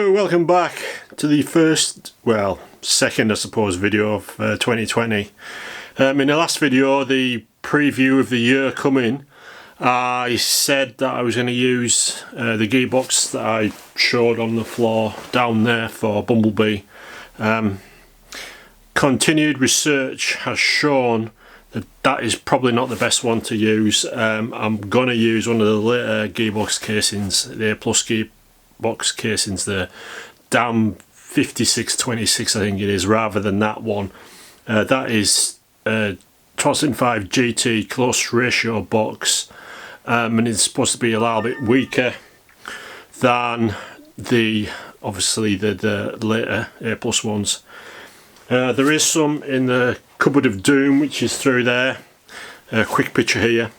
Hello, welcome back to the second I suppose video of 2020. In the last video, the preview of the year coming, I said that I was going to use the gearbox that I showed on the floor down there for Bumblebee. Continued research has shown that that is probably not the best one to use. I'm going to use one of the later gearbox casings, the A+ gearbox casings, the DAM 5626 I think it is, rather than that one. That is a 1275 GT close ratio box, and it's supposed to be a little bit weaker than obviously the later A+ ones. There is some in the cupboard of doom, which is through there. A quick picture here,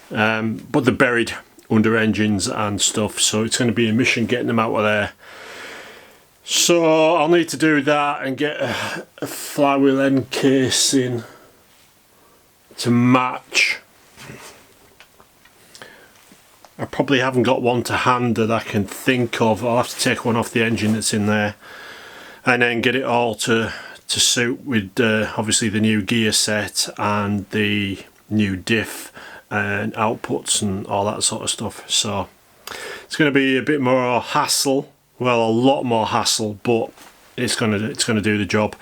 but they're buried under engines and stuff, so it's going to be a mission getting them out of there. So I'll need to do that and get a flywheel end casing to match. I probably haven't got one to hand that I can think of. I'll have to take one off the engine that's in there and then get it all to suit with obviously the new gear set and the new diff and outputs and all that sort of stuff. So it's going to be a bit more hassle, well, a lot more hassle, but it's going to do the job.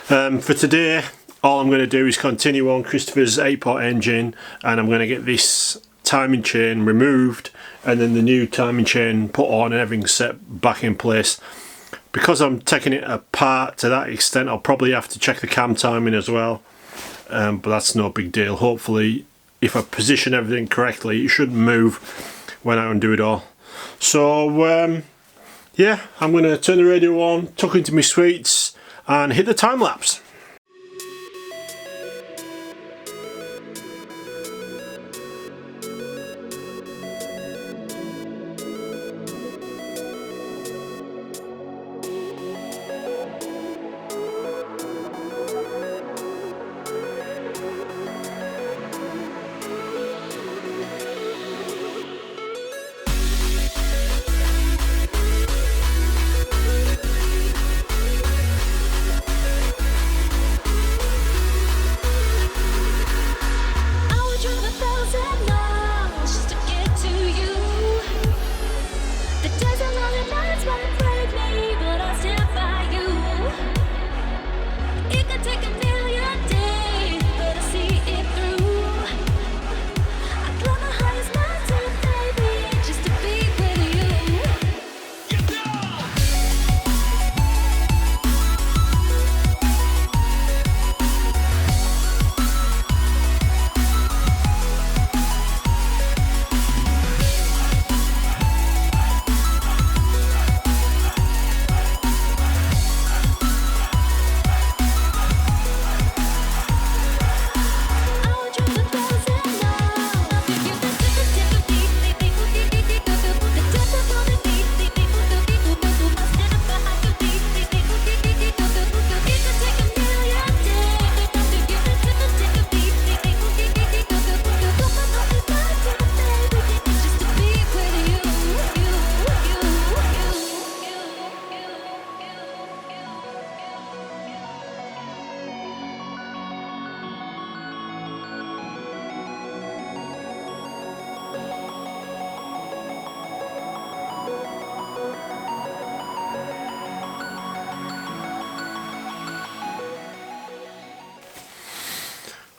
For today, all I'm going to do is continue on Christopher's 8-pot engine, and I'm going to get this timing chain removed and then the new timing chain put on and everything set back in place. Because I'm taking it apart to that extent, I'll probably have to check the cam timing as well, but that's no big deal. Hopefully, if I position everything correctly, it shouldn't move when I undo it all. So yeah, I'm going to turn the radio on, tuck into my sweets and hit the time lapse.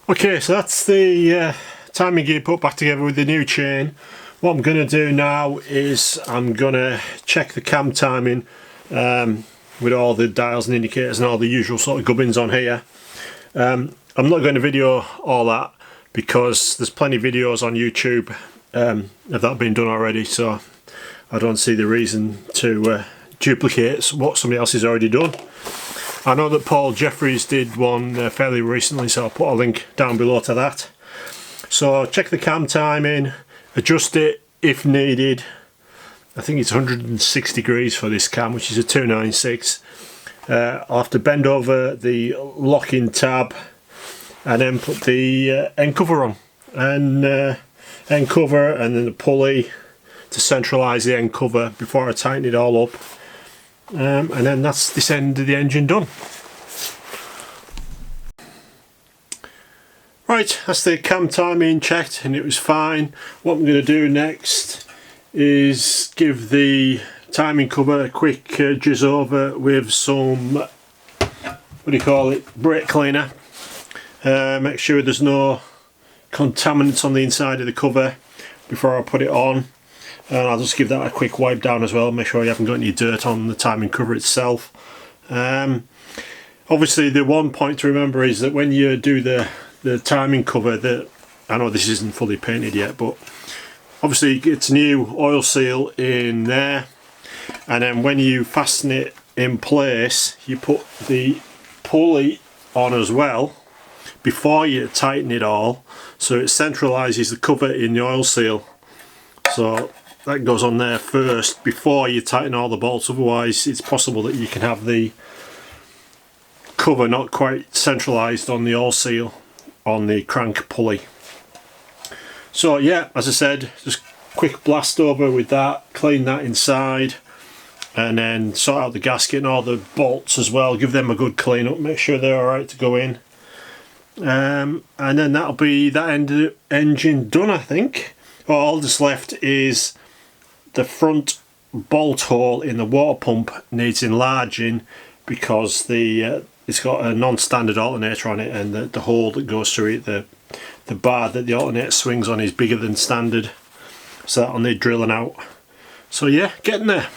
Okay, so that's the timing gear put back together with the new chain. What I'm going to do now is I'm going to check the cam timing with all the dials and indicators and all the usual sort of gubbins on here. I'm not going to video all that because there's plenty of videos on YouTube of that being done already, so I don't see the reason to duplicate what somebody else has already done. I know that Paul Jeffries did one fairly recently, so I'll put a link down below to that. So check the cam timing, adjust it if needed. I think it's 106 degrees for this cam, which is a 296. I'll have to bend over the locking tab and then put the end cover on, and end cover and then the pulley to centralise the end cover before I tighten it all up. and then that's this end of the engine done. Right, that's the cam timing checked and it was fine. What I'm going to do next is give the timing cover a quick jizz over with some, what do you call it, brake cleaner. Make sure there's no contaminants on the inside of the cover before I put it on, and I'll just give that a quick wipe down as well, make sure you haven't got any dirt on the timing cover itself. Obviously the one point to remember is that when you do the timing cover, that I know this isn't fully painted yet, but obviously it's new oil seal in there, and then when you fasten it in place you put the pulley on as well before you tighten it all, so it centralises the cover in the oil seal. So that goes on there first before you tighten all the bolts, otherwise it's possible that you can have the cover not quite centralised on the oil seal on the crank pulley. So yeah, as I said, just quick blast over with that, clean that inside, and then sort out the gasket and all the bolts as well, give them a good clean up, make sure they're alright to go in. And then that'll be that end of the engine done, I think. All that's left is the front bolt hole in the water pump needs enlarging because it's got a non-standard alternator on it, and the hole that goes through it, the bar that the alternator swings on, is bigger than standard, so that'll need drilling out. So yeah, getting there.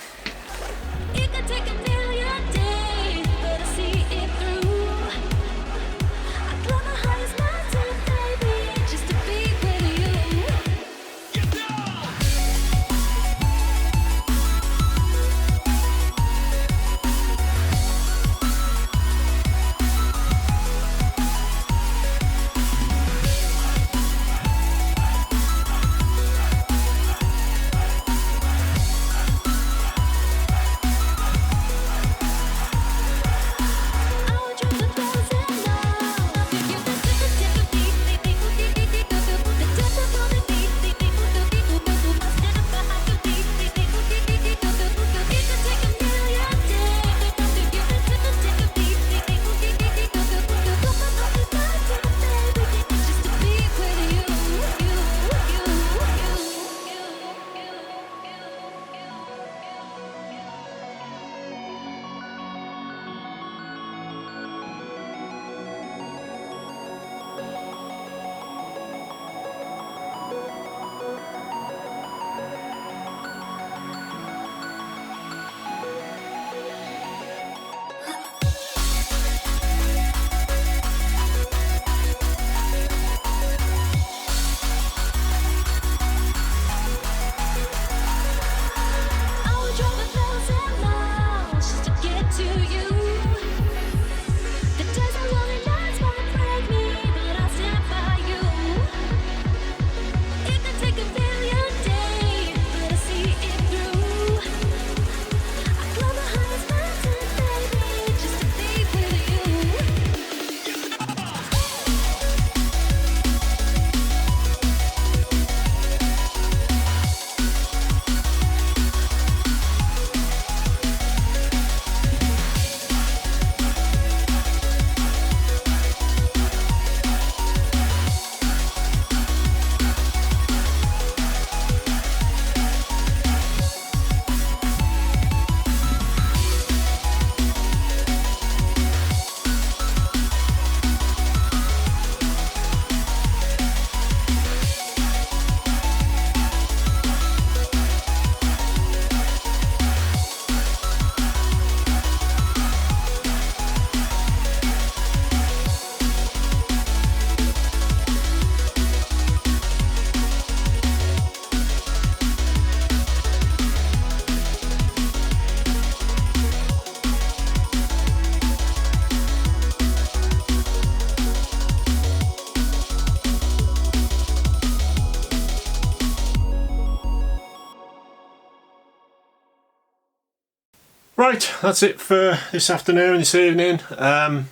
Right, that's it for this afternoon, this evening. I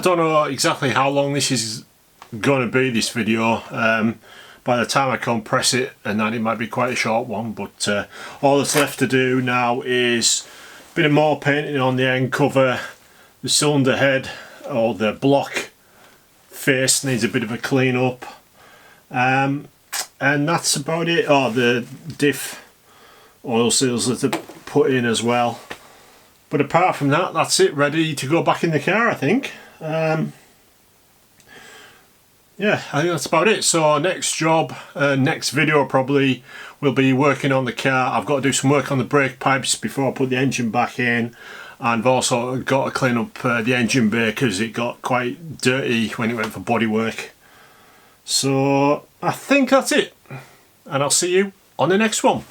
don't know exactly how long this is going to be, this video. By the time I compress it, and then it might be quite a short one, but all that's left to do now is Bit of more painting on the end cover. The cylinder head or the block face needs a bit of a clean up. And that's about it. Oh, the diff oil seals that are put in as well. But apart from that, that's it, ready to go back in the car, I think. Yeah, I think that's about it. So next job, next video probably will be working on the car. I've got to do some work on the brake pipes before I put the engine back in, and I've also got to clean up the engine bay because it got quite dirty when it went for body work. So I think that's it, and I'll see you on the next one.